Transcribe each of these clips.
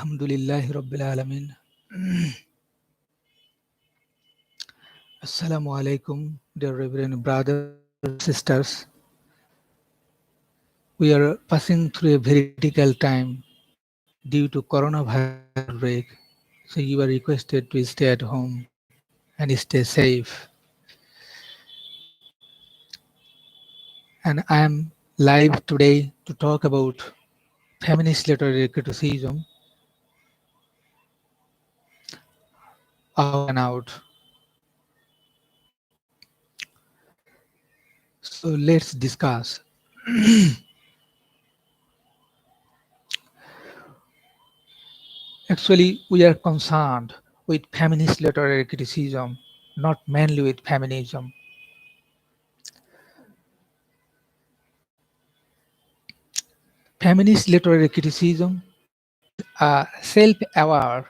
Alhamdulillahi Rabbil Alamin. Assalamu alaikum, dear Reverend brothers and sisters. We are passing through a very critical time due to coronavirus outbreak. So you are requested to stay at home and stay safe. And I am live today to talk about feminist literary criticism out and out. So let's discuss. Actually, we are concerned with feminist literary criticism, not mainly with feminism. Feminist literary criticism is a self-aware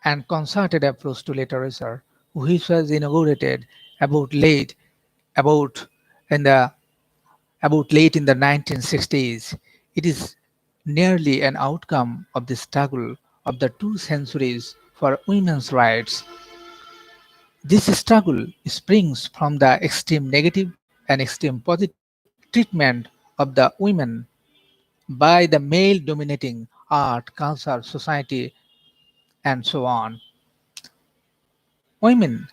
and concerted approach to literature, which was inaugurated about late about in the about late in the 1960s. It is nearly an outcome of the struggle of the 2 centuries for women's rights. This struggle springs from the extreme negative and extreme positive treatment of the women by the male dominating art, culture, society, and so on. Women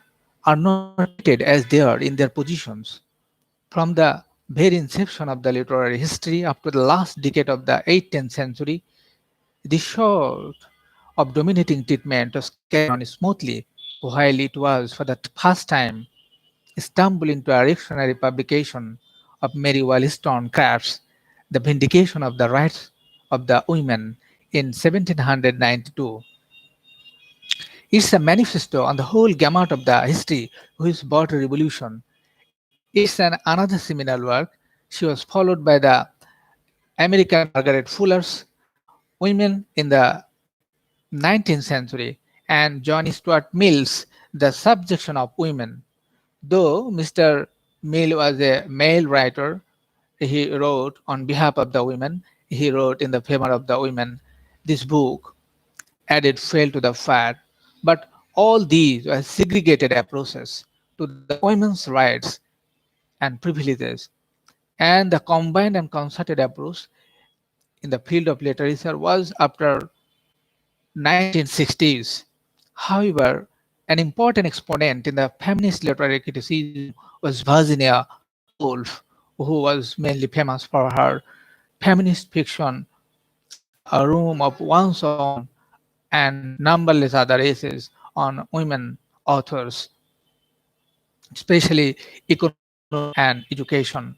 are not treated as they are in their positions. From the very inception of the literary history up to the last decade of the 18th century, this sort of dominating treatment was carried on smoothly, while it was for the first time stumbled into a dictionary publication of Mary Wollstonecraft's The Vindication of the Rights of the Women in 1792. It's a manifesto on the whole gamut of the history which brought a revolution. It's another seminal work. She was followed by the American Margaret Fuller's Women in the 19th Century and John Stuart Mill's The Subjection of Women. Though Mr. Mill was a male writer, he wrote on behalf of the women, he wrote in the favor of the women. This book added fuel to the fire. But all these were segregated approaches to the women's rights and privileges, and the combined and concerted approach in the field of literature was after 1960s. However, an important exponent in the feminist literary criticism was Virginia Woolf, who was mainly famous for her feminist fiction, A Room of One's Own, and numberless other essays on women authors, especially economics and education.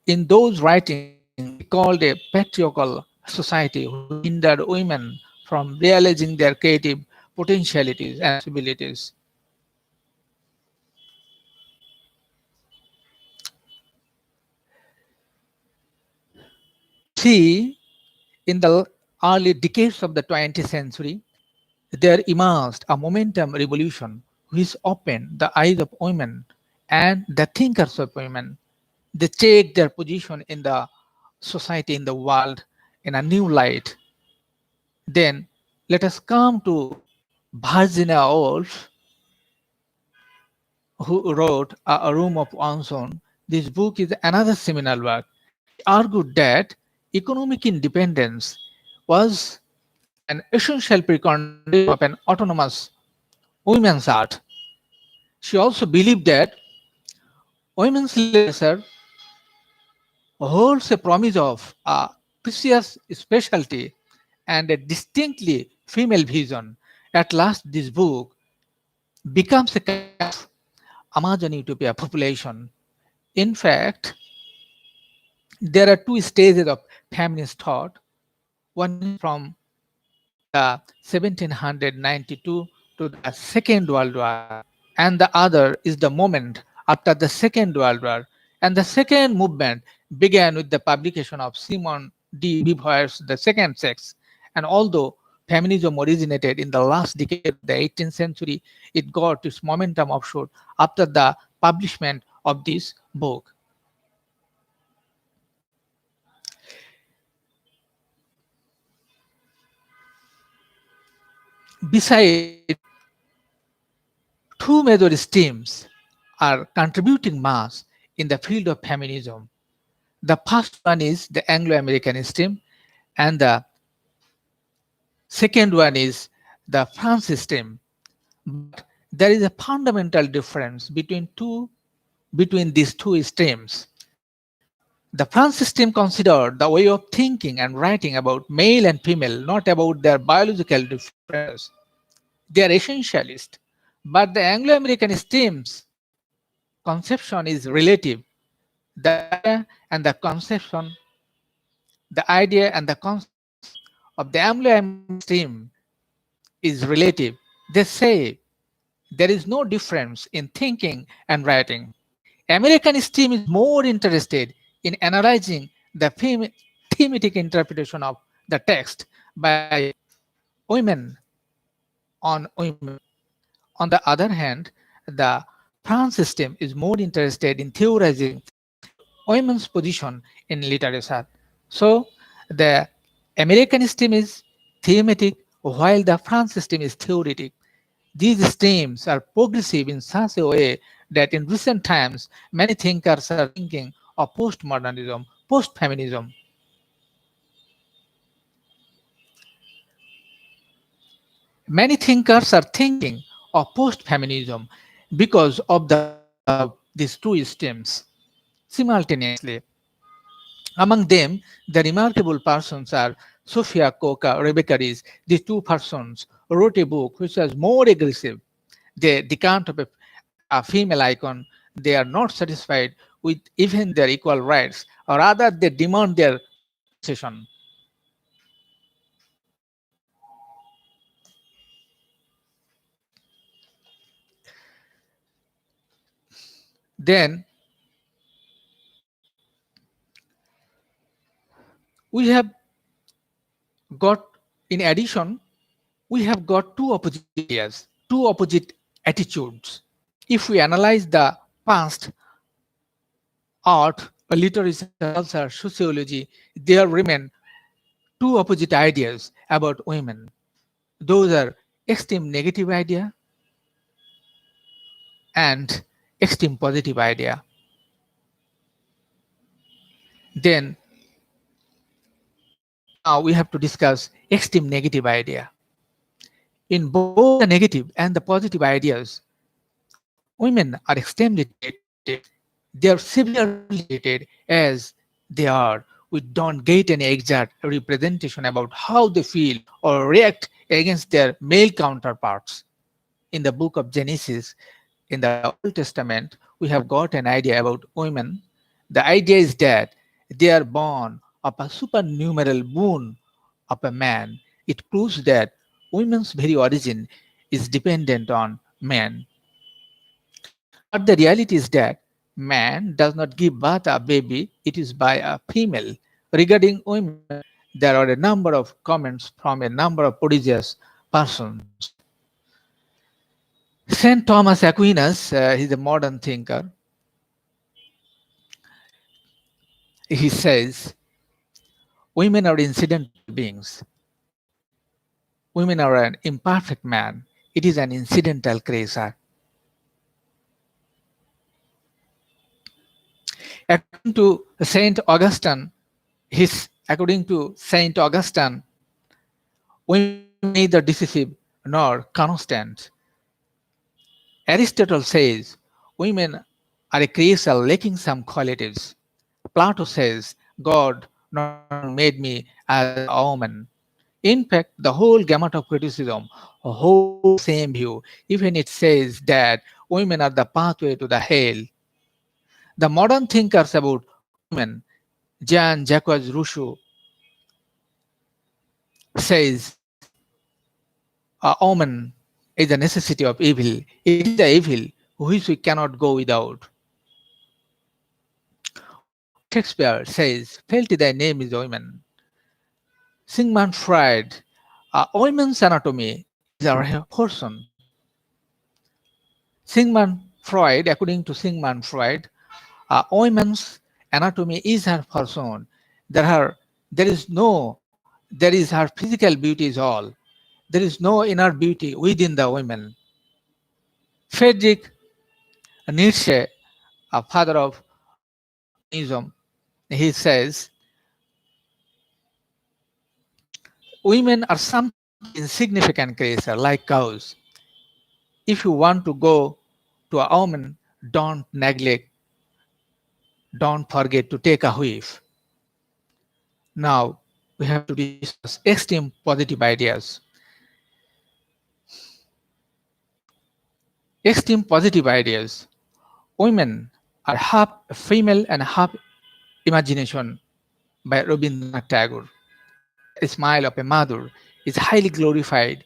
In those writings, she called a patriarchal society which hindered women from realizing their creative potentialities and possibilities. You see, in the early decades of the 20th century, there emerged a momentum revolution which opened the eyes of women and the thinkers of women. They take their position in the society, in the world, in a new light. Then let us come to Virginia Woolf, who wrote A Room of One's Own. This book is another seminal work. She argued that economic independence was an essential precondition of an autonomous women's art. She also believed that women's literature holds a promise of a precious specialty and a distinctly female vision. At last, this book becomes a kind of Amazon utopia population. In fact, there are 2 stages of feminist thought. One is from the 1792 to the Second World War, and the other is the moment after the Second World War. And the second movement began with the publication of Simone De Beauvoir's The Second Sex. And although feminism originated in the last decade of the 18th century, it got its momentum offshoot after the publishment of this book. Beside, two major streams are contributing mass in the field of feminism. The first one is the Anglo-American stream, and the second one is the France stream. But there is a fundamental difference between these two streams. The France stream considered the way of thinking and writing about male and female, not about their biological differences. They are essentialist. But the Anglo-American stream's conception is relative. The idea and the conception, the idea and the conception of the Anglo-American stream is relative. They say there is no difference in thinking and writing. American stream is more interested in analyzing the thematic interpretation of the text by women on women. On the other hand, the France system is more interested in theorizing women's position in literature. So the American system is thematic while the France system is theoretic. These streams are progressive in such a way that in recent times many thinkers are thinking of postmodernism, post-feminism. Many thinkers are thinking of post-feminism because of these two streams simultaneously. Among them, the remarkable persons are Sophia Coca, Rebecca Rees. These two persons wrote a book which was more aggressive. They decant of a female icon. They are not satisfied with even their equal rights, or rather, they demand their compensation. Then we have got, in addition, we have got two opposite ideas, two opposite attitudes. If we analyze the past, art, literature, culture, sociology, there remain two opposite ideas about women. Those are extreme negative idea and extreme positive idea. Then now we have to discuss extreme negative idea. In both the negative and the positive ideas, women are extremely treated. They are severely treated as they are. We don't get any exact representation about how they feel or react against their male counterparts. In the book of Genesis, in the Old Testament, we have got an idea about women. The idea is that they are born of a supernumerary boon of a man. It proves that women's very origin is dependent on men. But the reality is that man does not give birth a baby, it is by a female. Regarding women, there are a number of comments from a number of prodigious persons. Saint Thomas Aquinas, he's a modern thinker. He says, women are incidental beings. Women are an imperfect man. It is an incidental creature. According to Saint Augustine, according to Saint Augustine, women are neither decisive nor constant. Aristotle says women are a creature lacking some qualities. Plato says God not made me as a woman. In fact, the whole gamut of criticism holds the same view, even it says that women are the pathway to the hell. The modern thinkers about women, Jean-Jacques Rousseau, says a woman is a necessity of evil. It is the evil which we cannot go without. Shakespeare says, "Faulty thy name is woman." Sigmund Freud, a woman's anatomy is our portion. Sigmund Freud, according to Sigmund Freud, a woman's anatomy is her person. There is her physical beauty is all. there is no inner beauty within the women. Friedrich Nietzsche, a father of feminism, he says, women are sometimes insignificant creatures like cows. If you want to go to a woman, don't neglect, don't forget to take a whiff. Now we have to discuss extreme positive ideas. Extreme positive ideas. Women are half female and half imagination by Rabindranath Tagore. The smile of a mother is highly glorified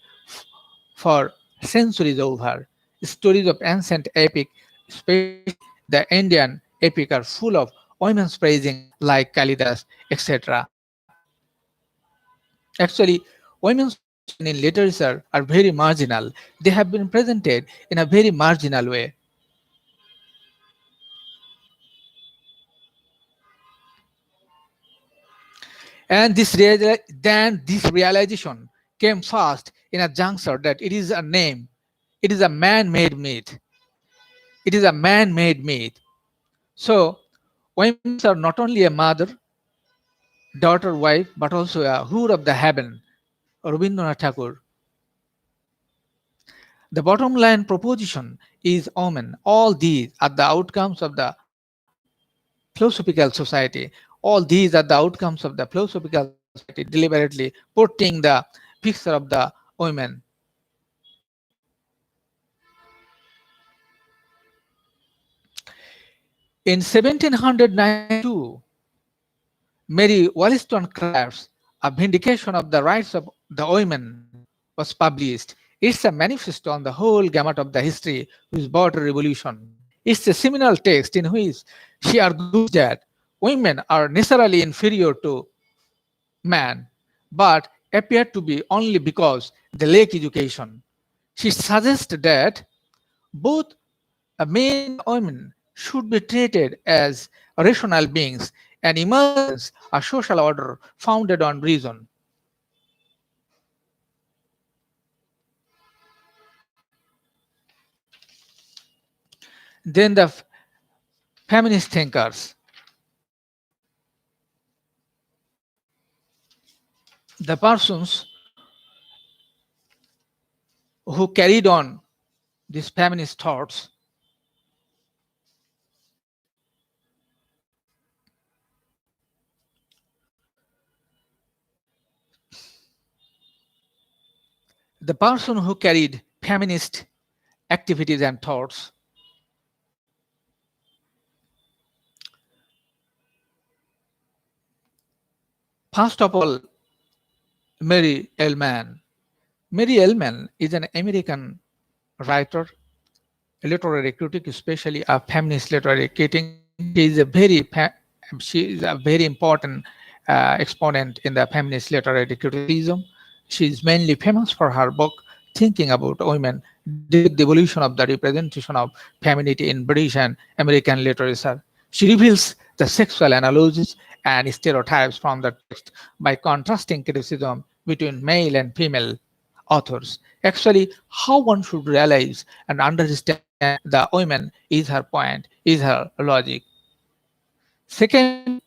for centuries over. Stories of ancient epic, especially the Indian epic, are full of women's praising like Kalidas, etc. Actually, women's position in literature are very marginal. They have been presented in a very marginal way. And then this realization came fast in a juncture that it is a name, it is a man-made myth. It is a man-made myth. So women are not only a mother, daughter, wife, but also a ruler of the heaven. Rabindranath Tagore. The bottom line proposition is women. All these are the outcomes of the philosophical society. All these are the outcomes of the philosophical society deliberately putting the picture of the women. In 1792, Mary Wollstonecraft's A Vindication of the Rights of the Women was published. It's a manifesto on the whole gamut of the history which brought a revolution. It's a seminal text in which she argues that women are necessarily inferior to man, but appear to be only because they lack education. She suggests that both men and women should be treated as rational beings and emerges a social order founded on reason. Then the feminist thinkers, the persons who carried on these feminist thoughts, the person who carried feminist activities and thoughts, first of all, Mary Ellman. Mary Ellman is an American writer, a literary critic, especially a feminist literary critic. She is a very important exponent in the feminist literary criticism. She is mainly famous for her book Thinking About Women, dealing with the evolution of the representation of femininity in British and American literature. She reveals the sexual analogies and stereotypes from the text by contrasting criticism between male and female authors. Actually, how one should realize and understand the women is her point, is her logic. Second,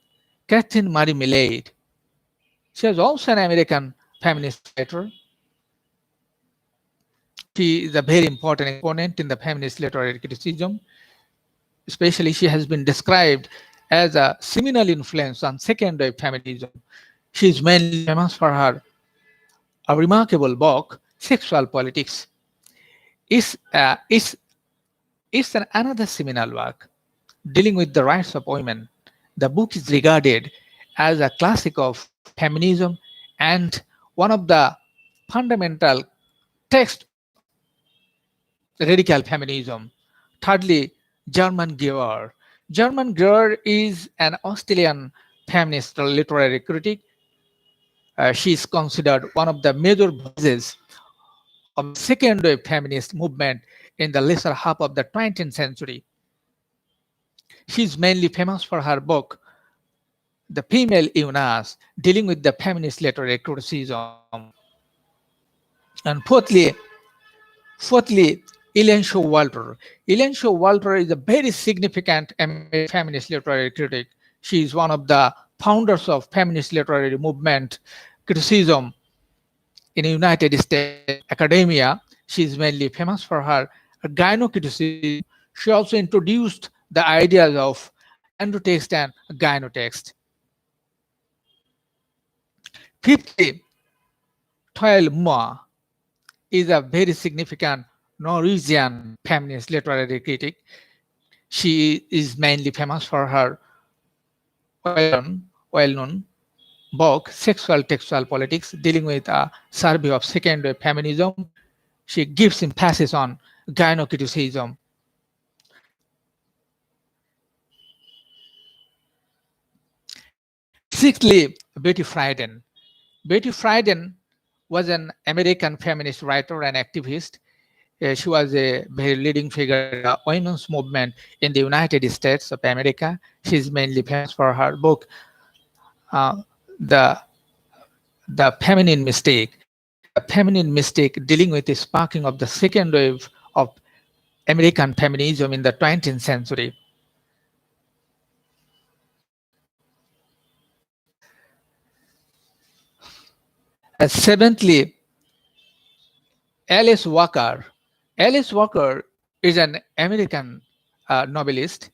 Catherine Marie Millett. She was also an American feminist writer. She is a very important exponent in the feminist literary criticism. Especially, she has been described as a seminal influence on second wave feminism. She is mainly famous for her a remarkable book, Sexual Politics. Is it's another seminal work dealing with the rights of women. The book is regarded as a classic of feminism and one of the fundamental texts of radical feminism. Thirdly, German Gewer. German Gewer is an Australian feminist literary critic. She is considered one of the major voices of the second wave feminist movement in the latter half of the 20th century. She is mainly famous for her book, The Female Eunice, dealing with the feminist literary criticism. And fourthly, Ellen Showalter. Ellen Showalter is a very significant American feminist literary critic. She is one of the founders of feminist literary movement criticism in the United States academia. She is mainly famous for her gynocriticism. She also introduced the ideas of androtext and gynotext. Fifthly, Toyle Moore is a very significant Norwegian feminist literary critic. She is mainly famous for her well-known book, Sexual Textual Politics, dealing with a survey of second-wave feminism. She gives emphasis on gynocriticism. Sixthly, Betty Friedan. Betty Friedan was an American feminist writer and activist. She was a very leading figure in the women's movement in the United States of America. She is mainly famous for her book, uh, the the feminine mistake. The feminine mistake, dealing with the sparking of the second wave of American feminism in the 20th century. Seventhly, Alice Walker. Alice Walker is an American novelist,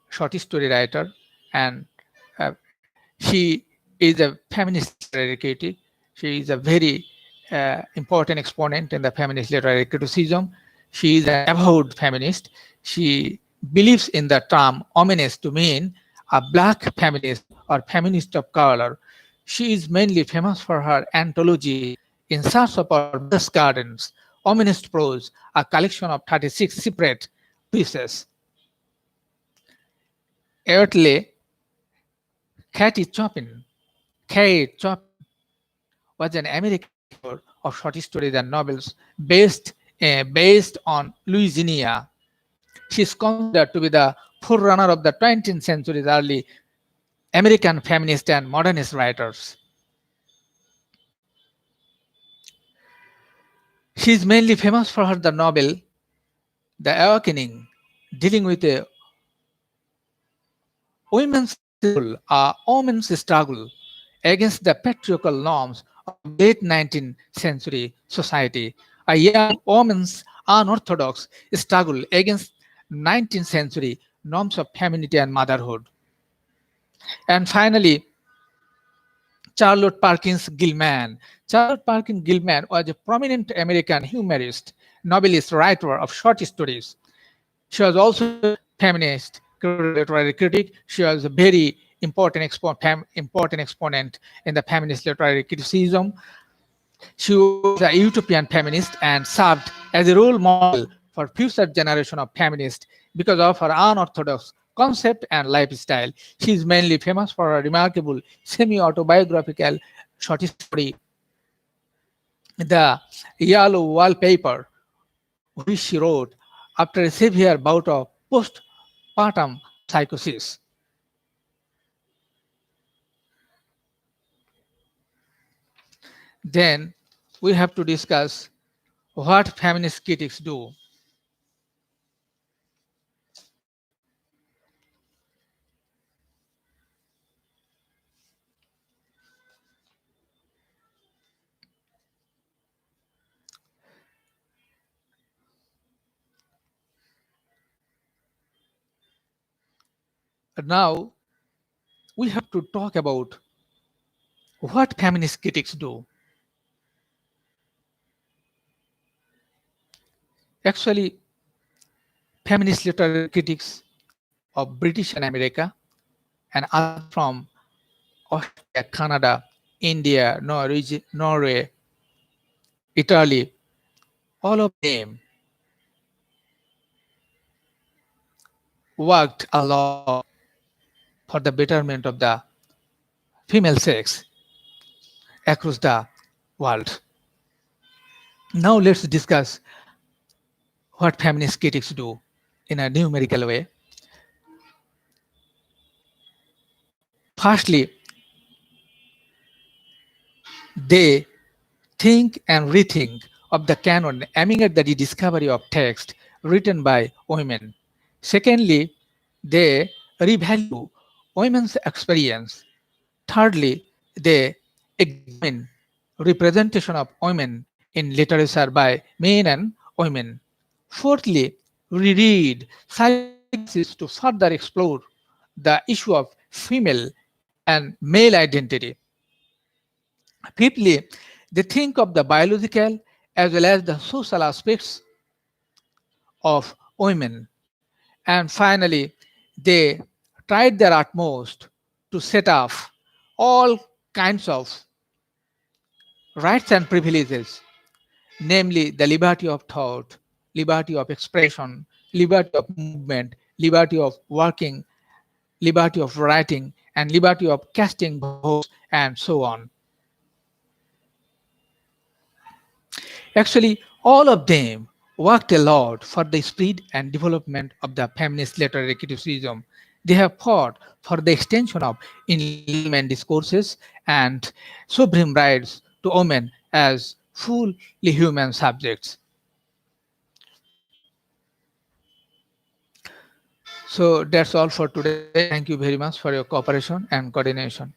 short story writer, and uh, she is a feminist literary critic. She is a very important exponent in the feminist literary criticism. She is an avowed feminist. She believes in the term ominous to mean a black feminist or feminist of color. She is mainly famous for her anthology In Search of Our Best Gardens, Ominous Prose, a collection of 36 separate pieces. Eighthly, Katie Chopin. Kate Chopin was an American author of short stories and novels based on Louisiana. She is considered to be the forerunner of the 20th century's early American feminist and modernist writers. She is mainly famous for her the novel The Awakening, dealing with a women's struggle against the patriarchal norms of late 19th century society, a young woman's unorthodox struggle against 19th century norms of femininity and motherhood. And finally, Charlotte Perkins Gilman. Charlotte Perkins Gilman was a prominent American humorist, novelist, writer of short stories. She was also a feminist literary critic. She was a very important exponent in the feminist literary criticism. She was a utopian feminist and served as a role model for future generation of feminists because of her unorthodox concept and lifestyle. She is mainly famous for her remarkable semi-autobiographical short story, The Yellow Wallpaper, which she wrote after a severe bout of postpartum psychosis. Then we have to discuss what feminist critics do. Now we have to talk about what feminist critics do. Actually, feminist literary critics of British and America and others from Australia, Canada, India, Norway, Italy, all of them worked a lot for the betterment of the female sex across the world. Now let's discuss what feminist critics do in a numerical way. Firstly, they think and rethink of the canon aiming at the rediscovery of text written by women. Secondly, they revalue women's experience. Thirdly, they examine representation of women in literature by men and women. Fourthly, reread psychoanalysis to further explore the issue of female and male identity. Fifthly, they think of the biological as well as the social aspects of women. And finally, they tried their utmost to set off all kinds of rights and privileges, namely the liberty of thought, liberty of expression, liberty of movement, liberty of working, liberty of writing, and liberty of casting votes, and so on. Actually, all of them worked a lot for the spread and development of the feminist literary criticism. They have fought for the extension of enlightenment discourses and supreme rights to women as fully human subjects. So that's all for today. Thank you very much for your cooperation and coordination.